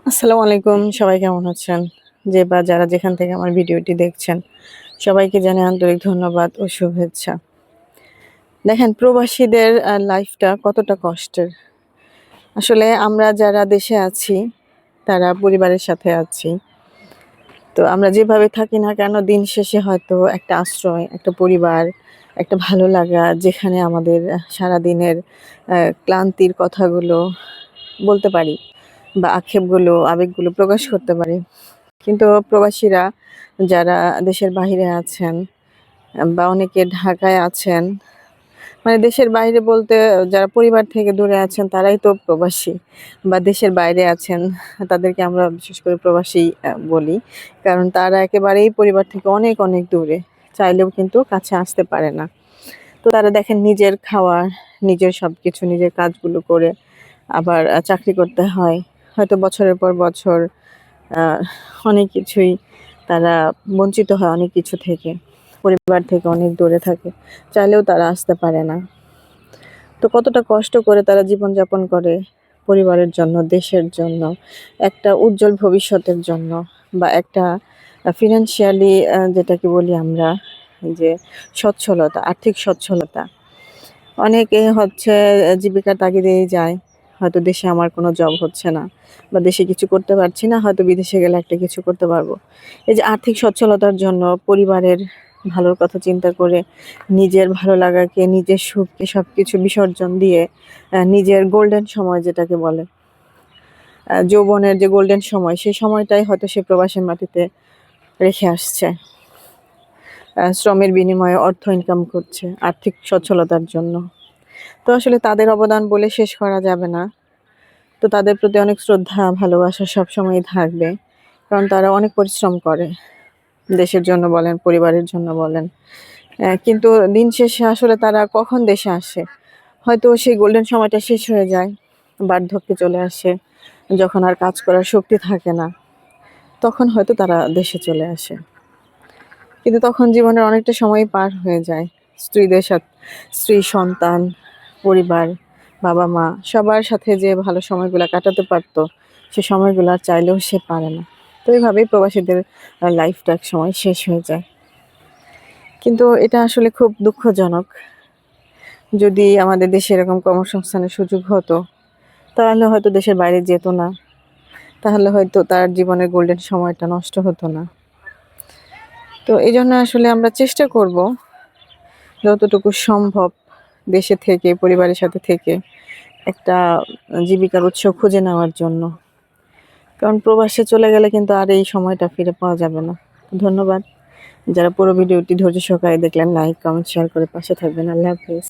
আসসালামু আলাইকুম। সবাই কেমন আছেন? যে বা যারা যেখান থেকে আমার ভিডিওটি দেখছেন, সবাইকে জানাই আন্তরিক ধন্যবাদ ও শুভেচ্ছা। দেখেন প্রবাসীদের লাইফটা কতটা কষ্টের। আসলে আমরা যারা দেশে আছি, তারা পরিবারের সাথে আছি। তো আমরা যেভাবে থাকি না কেন দিন শেষে হয়তো একটা আশ্রয়, একটা পরিবার, একটা ভালো লাগা যেখানে আমাদের সারাদিনের ক্লান্তির কথাগুলো বলতে পারি বা আক্ষেপগুলো, আবেগগুলো প্রকাশ করতে পারি। কিন্তু প্রবাসীরা যারা দেশের বাহিরে আছেন বা অনেকে ঢাকায় আছেন, মানে দেশের বাইরে বলতে যারা পরিবার থেকে দূরে আছেন তারাই তো প্রবাসী বা দেশের বাইরে আছেন তাদেরকে আমরা বিশেষ করে প্রবাসী বলি। কারণ তারা একেবারেই পরিবার থেকে অনেক, অনেক দূরে। চাইলেও কিন্তু কাছে আসতে পারে না। তো তারা দেখেন নিজের খাওয়া, নিজের সবকিছু নিজের কাজগুলো করে আবার চাকরি করতে হয়। হয়তো বছরের পর বছর আ অনেক কিছুই তারা বঞ্চিত হয় অনেক কিছু থেকে। পরিবার থেকে অনেক দূরে থাকে। চাইলেও তারা আসতে পারে না। তো কতটা কষ্ট করে তারা জীবনযাপন করে পরিবারের জন্য, দেশের জন্য, একটা উজ্জ্বল ভবিষ্যতের জন্য বা একটা ফিন্যান্সিয়ালি যেটাকে বলি আমরা যে সচ্ছলতা, আর্থিক সচ্ছলতা। অনেকে হচ্ছে জীবিকার তাগিদেই যায়। হয়তো দেশে আমার কোনো জব হচ্ছে না বা দেশে কিছু করতে পারছি না, হয়তো বিদেশে গেলে একটা কিছু করতে পারবো। এই যে আর্থিক সচ্ছলতার জন্য পরিবারের ভালোর কথা চিন্তা করে নিজের ভালো লাগাকে, নিজের সুখকে সবকিছু বিসর্জন দিয়ে নিজের গোল্ডেন সময় যেটাকে বলে, যৌবনের যে গোল্ডেন সময়, সেই সময়টাই হয়তো সে প্রবাসের মাটিতে রেখে আসছে। শ্রমের বিনিময়ে অর্থ ইনকাম করছে আর্থিক সচ্ছলতার জন্য। তো আসলে তাদের অবদান বলে শেষ করা যাবে না। তো তাদের প্রতি অনেক শ্রদ্ধা, ভালোবাসা সবসময়ই থাকবে। কারণ তারা অনেক পরিশ্রম করে। দেশের জন্য বলেন, পরিবারের জন্য বলেন। কিন্তু দিন শেষে আসলে তারা কখন দেশে আসে? হয়তো সেই গোল্ডেন সময়টা শেষ হয়ে যায়। বার্ধক্যে চলে আসে। যখন আর কাজ করার শক্তি থাকে না, তখন হয়তো তারা দেশে চলে আসে। কিন্তু তখন জীবনের অনেকটা সময়ই পার হয়ে যায়। স্ত্রীদের স্ত্রী, সন্তান, পরিবার, বাবা-মা সবার সাথে যে ভালো সময়গুলা কাটাতে পারতো, সে সময়গুলো আর চাইলেও সে পারে না। তো এভাবেই প্রবাসীদের লাইফটা একসময় শেষ হয়ে যায়। কিন্তু এটা আসলে খুব দুঃখজনক। যদি আমাদের দেশে এরকম কর্মসংস্থানের সুযোগ হতো, তাহলে হয়তো দেশের বাইরে যেত না। তাহলে হয়তো তার জীবনের গোল্ডেন সময়টা নষ্ট হতো না। তো এজন্য আসলে আমরা চেষ্টা করব যতটুকু সম্ভব দেশে থেকে, পরিবারের সাথে থেকে একটা জীবিকার উৎস খুঁজে নেওয়ার জন্য। কারণ প্রবাসে চলে গেলে কিন্তু আর এই সময়টা ফিরে পাওয়া যাবে না। ধন্যবাদ। যারা পুরো ভিডিওটি ধৈর্য সহকারে দেখলেন, লাইক, কমেন্ট, শেয়ার করে পাশে থাকবেন। আল্লাহ হাফেজ।